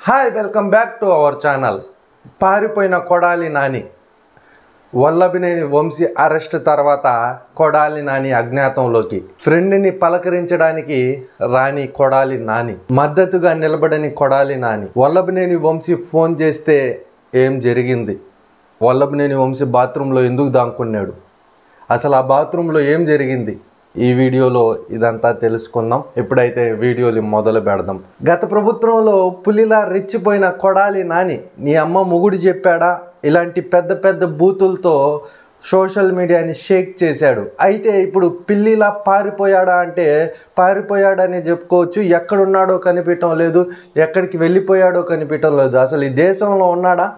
Hi welcome back to our channel. పారిపోయిన Kodali Nani Vallabhaneni Vamsi arrest తర్వాత కొడాలి నాని అజ్ఞాతంలోకి. ఫ్రెండ్ని పలకరించడానికి రాని కొడాలి నాని, మద్దతుగా నిలబడని కొడాలి నాని. వల్లభినేని వంశీ ఫోన్ చేస్తే ఏం జరిగింది? వల్లభినేని వంశీ బాత్రూంలో ఎందుకు దాక్కున్నాడు? అసలు ఆ బాత్రూంలో ఏం జరిగింది? ఈ వీడియోలో ఇదంతా తెలుసుకుందాం. ఇప్పుడైతే వీడియోని మొదలు పెడదాం. గత ప్రభుత్వంలో పులిలా రెచ్చిపోయిన కొడాలి నాని నీ అమ్మ మొగుడు చెప్పాడా ఇలాంటి పెద్ద పెద్ద బూతులతో సోషల్ మీడియాని షేక్ చేశాడు. అయితే ఇప్పుడు పిల్లిలా పారిపోయాడా అంటే పారిపోయాడని చెప్పుకోవచ్చు. ఎక్కడున్నాడో కనిపించడం లేదు, ఎక్కడికి వెళ్ళిపోయాడో కనిపించడం లేదు. అసలు ఈ దేశంలో ఉన్నాడా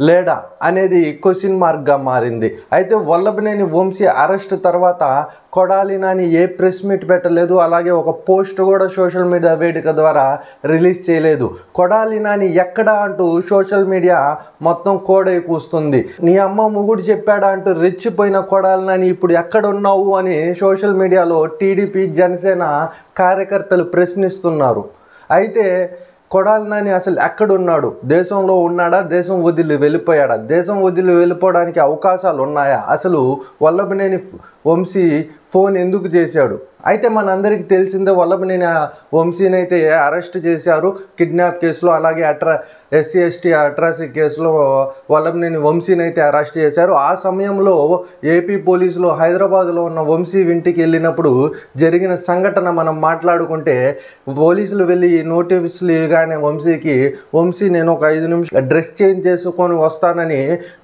లేడా అనేది క్వశ్చన్ మార్క్గా మారింది. అయితే వల్లభినేని వంశీ అరెస్ట్ తర్వాత కొడాలి నాని ఏ ప్రెస్ మీట్ పెట్టలేదు, అలాగే ఒక పోస్ట్ కూడా సోషల్ మీడియా వేదిక ద్వారా రిలీజ్ చేయలేదు. కొడాలి నాని ఎక్కడా అంటూ సోషల్ మీడియా మొత్తం కోడై కూస్తుంది. నీ అమ్మ మొగుడు చెప్పాడా అంటూ రెచ్చిపోయిన కొడాలి నాని ఇప్పుడు ఎక్కడున్నావు అని సోషల్ మీడియాలో టీడీపీ జనసేన కార్యకర్తలు ప్రశ్నిస్తున్నారు. అయితే కొడాలి నాని అసలు ఎక్కడున్నాడు? దేశంలో ఉన్నాడా? దేశం వదిలి వెళ్ళిపోయాడా? దేశం వదిలి వెళ్ళిపోవడానికి అవకాశాలు ఉన్నాయా? అసలు వల్లభినేని వంశీ ఫోన్ ఎందుకు చేశాడు? అయితే మనందరికీ తెలిసిందే, వల్లభినేని వంశీని అయితే అరెస్ట్ చేశారు కిడ్నాప్ కేసులో, అలాగే ఎస్సీ ఎస్టీ అట్రాసిటీ కేసులో వల్లభినేని వంశీని అయితే అరెస్ట్ చేశారు. ఆ సమయంలో ఏపీ పోలీసులు హైదరాబాద్లో ఉన్న వంశీ ఇంటికి వెళ్ళినప్పుడు జరిగిన సంఘటన మనం మాట్లాడుకుంటే, పోలీసులు వెళ్ళి నోటీసులు ఇవ్వగానే వంశీ నేను ఒక 5 నిమిషాలు డ్రెస్ చేంజ్ చేసుకొని వస్తానని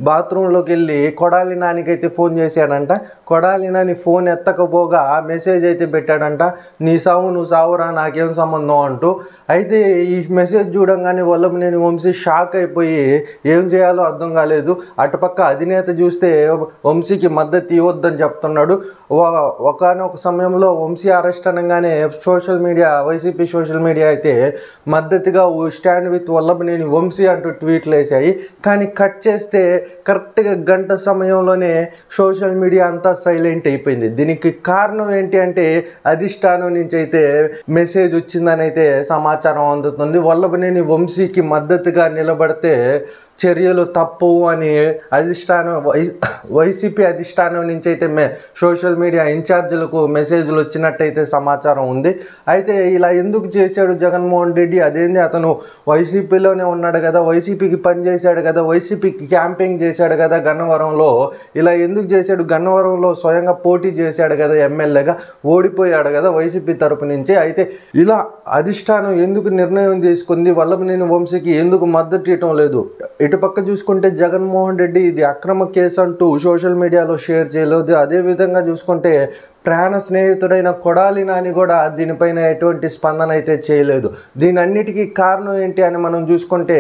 బాత్రూంలోకి వెళ్ళి కొడాలి నానికైతే ఫోన్ చేశాడంట. కొడాలి నాని ఫోన్ ఎత్తకపోగా మెసేజ్ అయితే పెట్టాడంట, నీ సావు నువ్వు సావురా నాకేం సంబంధం అంటూ. అయితే ఈ మెసేజ్ చూడంగానే వల్లభినేని వంశీ షాక్ అయిపోయి ఏం చేయాలో అర్థం కాలేదు. అటుపక్క అధినేత చూస్తే వంశీకి మద్దతు ఇవ్వద్దని చెప్తున్నాడు. ఒకనొక సమయంలో వంశీ అరెస్ట్ అనగానే వైసీపీ సోషల్ మీడియా అయితే మద్దతుగా స్టాండ్ విత్ వల్లభినేని వంశీ అంటూ ట్వీట్లు వేసాయి. కానీ కట్ చేస్తే కరెక్ట్గా గంట సమయంలోనే సోషల్ మీడియా అంతా సైలెంట్ అయిపోయింది. దీనికి కారణం ఏంటి అంటే అధిష్టానం నుంచి అయితే మెసేజ్ వచ్చిందని అయితే సమాచారం అందుతుంది. వల్లభినేని వంశీకి మద్దతుగా నిలబడితే చర్యలు తప్పవు అని వైసీపీ అధిష్టానం నుంచి అయితే సోషల్ మీడియా ఇన్ఛార్జీలకు మెసేజ్లు వచ్చినట్టయితే సమాచారం ఉంది. అయితే ఇలా ఎందుకు చేశాడు జగన్మోహన్ రెడ్డి? అదేంది, అతను వైసీపీలోనే ఉన్నాడు కదా, వైసీపీకి పనిచేశాడు కదా, వైసీపీకి క్యాంపెయిన్ చేశాడు కదా గన్నవరంలో, ఇలా ఎందుకు చేశాడు? గన్నవరంలో స్వయంగా పోటీ చేశాడు కదా, ఎమ్మెల్యేగా ఓడిపోయాడు కదా వైసీపీ తరపు నుంచి. అయితే ఇలా అధిష్టానం ఎందుకు నిర్ణయం తీసుకుంది? వల్లభినేని వంశీకి ఎందుకు మద్దతు ఇవ్వటం లేదు? ఇటుపక్క చూసుకుంటే జగన్మోహన్ రెడ్డి ఇది అక్రమ కేసు అంటూ సోషల్ మీడియాలో షేర్ చేయలేదు. అదేవిధంగా చూసుకుంటే ప్రాణ స్నేహితుడైన కొడాలి నాని కూడా దీనిపైన ఎటువంటి స్పందన అయితే చేయలేదు. దీని అన్నిటికీ కారణం ఏంటి అని మనం చూసుకుంటే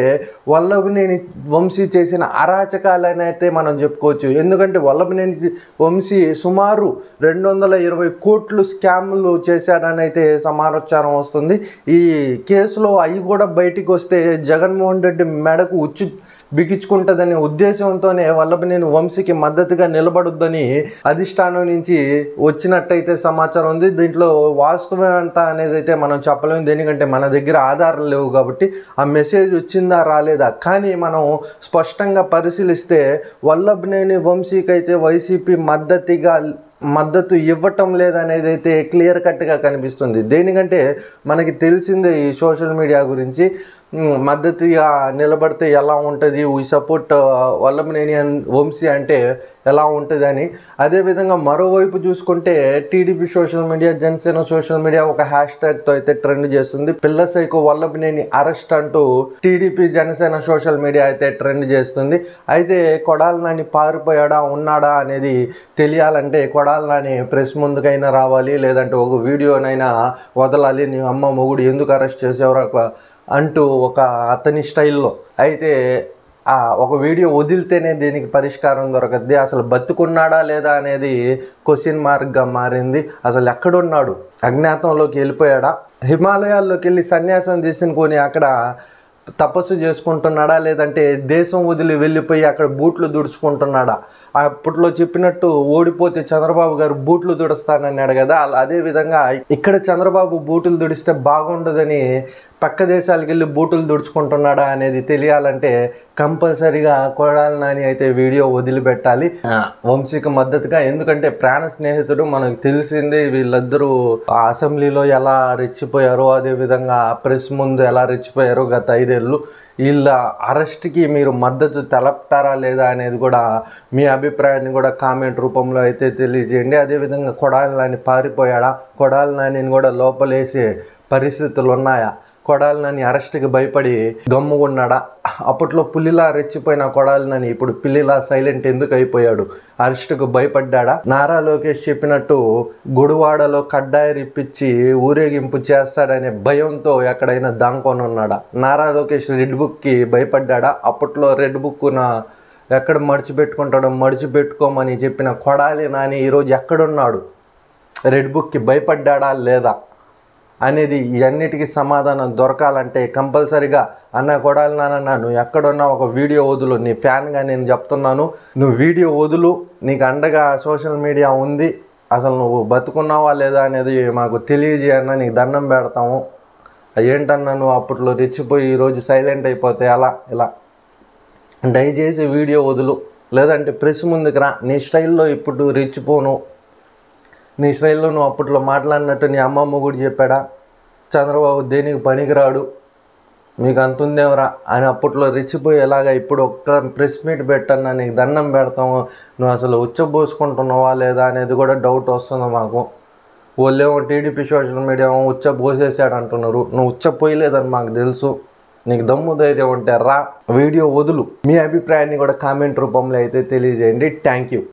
వల్లభినేని వంశీ చేసిన అరాచకాలని అయితే మనం చెప్పుకోవచ్చు. ఎందుకంటే వల్లభినేని వంశీ సుమారు 220 కోట్లు స్కామ్లు చేశాడని అయితే సమాచారం వస్తుంది. ఈ కేసులో అవి కూడా బయటికి వస్తే జగన్మోహన్ రెడ్డి మెడకు ఉచ్చు బిగించుకుంటుందనే ఉద్దేశంతోనే వల్లభినేని వంశీకి మద్దతుగా నిలబడొద్దని అధిష్టానం నుంచి వచ్చినట్టయితే సమాచారం ఉంది. దీంట్లో వాస్తవం ఎంత అనేది అయితే మనం చెప్పలేము, ఎందుకంటే మన దగ్గర ఆధారాలు లేవు కాబట్టి. ఆ మెసేజ్ వచ్చిందా రాలేదా కానీ మనం స్పష్టంగా పరిశీలిస్తే వల్లభినేని వంశీకి అయితే వైసీపీ మద్దతు ఇవ్వటం లేదనేది అయితే క్లియర్ కట్గా కనిపిస్తుంది. దేనికంటే మనకి తెలిసిందే ఈ సోషల్ మీడియా గురించి, మద్దతుగా నిలబడితే ఎలా ఉంటుంది, వీ సపోర్ట్ వల్లభినేని వంశీ అంటే ఎలా ఉంటుంది అని. అదేవిధంగా మరోవైపు చూసుకుంటే TDP social media, Janasena social media ఒక హ్యాష్ట్యాగ్తో అయితే ట్రెండ్ చేస్తుంది. పిల్ల సైకో వల్లభినేని అరెస్ట్ అంటూ టీడీపీ జనసేన సోషల్ మీడియా అయితే ట్రెండ్ చేస్తుంది. అయితే కొడాలి నాని పారిపోయాడా ఉన్నాడా అనేది తెలియాలంటే కొడాలి నాని ప్రెస్ ముందుకైనా రావాలి, లేదంటే ఒక వీడియోనైనా వదలాలి. నీ అమ్మ మొగుడు ఎందుకు అరెస్ట్ చేసేవరా అంటూ ఒక అతని స్టైల్లో అయితే ఒక వీడియో వదిలితేనే దీనికి పరిష్కారం దొరకద్ది. అసలు బతుకున్నాడా లేదా అనేది క్వశ్చన్ మార్క్గా మారింది. అసలు ఎక్కడున్నాడు? అజ్ఞాతంలోకి వెళ్ళిపోయాడా? హిమాలయాల్లోకి వెళ్ళి సన్యాసం తీసుకొని అక్కడ తపస్సు చేసుకుంటున్నాడా, లేదంటే దేశం వదిలి వెళ్ళిపోయి అక్కడ బూట్లు దుడుచుకుంటున్నాడా? అప్పట్లో చెప్పినట్టు ఓడిపోతే చంద్రబాబు గారు బూట్లు దుడుస్తానన్నాడు కదా, అదేవిధంగా ఇక్కడ చంద్రబాబు బూట్లు దుడిస్తే బాగుండదని పక్క దేశాలకు వెళ్ళి బూటులు దుడుచుకుంటున్నాడా అనేది తెలియాలంటే కంపల్సరీగా కొడాలి నాని అయితే వీడియో వదిలిపెట్టాలి వంశీకి మద్దతుగా. ఎందుకంటే ప్రాణ స్నేహితుడు, మనకు తెలిసిందే వీళ్ళిద్దరూ అసెంబ్లీలో ఎలా రెచ్చిపోయారో, అదేవిధంగా ప్రెస్ ముందు ఎలా రెచ్చిపోయారో గత 5 ఏళ్ళు. వీళ్ళ అరెస్ట్కి మీరు మద్దతు తెలపుతారా లేదా అనేది కూడా మీ అభిప్రాయాన్ని కూడా కామెంట్ రూపంలో అయితే తెలియజేయండి. అదేవిధంగా కొడాలి నాని పారిపోయాడా, కొడాలి నానిని కూడా లోపలేసే పరిస్థితులు ఉన్నాయా, కొడాలి నాని అరెస్ట్కి భయపడి గమ్ముకున్నాడా, అప్పట్లో పులిలా రెచ్చిపోయిన కొడాలి నాని ఇప్పుడు పిల్లిలా సైలెంట్ ఎందుకు అయిపోయాడు, అరెస్ట్కు భయపడ్డా, నారా లోకేష్ చెప్పినట్టు గుడివాడలో కడ్డాయి రిప్పించి ఊరేగింపు చేస్తాడనే భయంతో ఎక్కడైనా దాంకొని ఉన్నాడా, నారా లోకేష్ రెడ్ బుక్కి భయపడ్డా, అప్పట్లో రెడ్ బుక్న ఎక్కడ మడిచిపెట్టుకుంటాడో మడిచిపెట్టుకోమని చెప్పిన కొడాలి నాని ఈరోజు ఎక్కడున్నాడు, రెడ్ బుక్కి భయపడ్డా లేదా అనేది ఇవన్నిటికీ సమాధానం దొరకాలంటే కంపల్సరీగా అన్న కొడాలి నాన్న నువ్వు ఎక్కడున్నా ఒక వీడియో వదులు. నీ ఫ్యాన్గా నేను చెప్తున్నాను, నువ్వు వీడియో వదులు. నీకు అండగా సోషల్ మీడియా ఉంది, అసలు నువ్వు బతుకున్నావా లేదా అనేది మాకు తెలియజేయన్నా, నీకు దండం పెడతాము. ఏంటన్నా నువ్వు అప్పట్లో రెచ్చిపోయి ఈరోజు సైలెంట్ అయిపోతే అలా ఇలా. దయచేసి వీడియో వదులు, లేదంటే ప్రెస్ ముందుకు రా. నీ స్టైల్లో ఇప్పుడు రెచ్చిపోను, నీ స్టైల్లో నువ్వు అప్పట్లో మాట్లాడినట్టు నీ అమ్మమ్మ కూడా చెప్పాడా, చంద్రబాబు దేనికి పనికిరాడు, మీకు అంతుందేమరా అని అప్పట్లో రెచ్చిపోయేలాగా ఇప్పుడు ఒక్క ప్రెస్ మీట్ పెట్టన్నా, నీకు దండం పెడతాము. నువ్వు అసలు ఉచ్చబోసుకుంటున్నావా లేదా అనేది కూడా డౌట్ వస్తుంది మాకు. వాళ్ళేమో టీడీపీ సోషల్ మీడియా ఉచ్చబోసేసాడు అంటున్నారు, నువ్వు ఉచ్చపోయలేదని మాకు తెలుసు. నీకు దమ్ము ధైర్యం ఉంటే రా, వీడియో వదులు. మీ అభిప్రాయాన్ని కూడా కామెంట్ రూపంలో అయితే తెలియజేయండి. Thank you.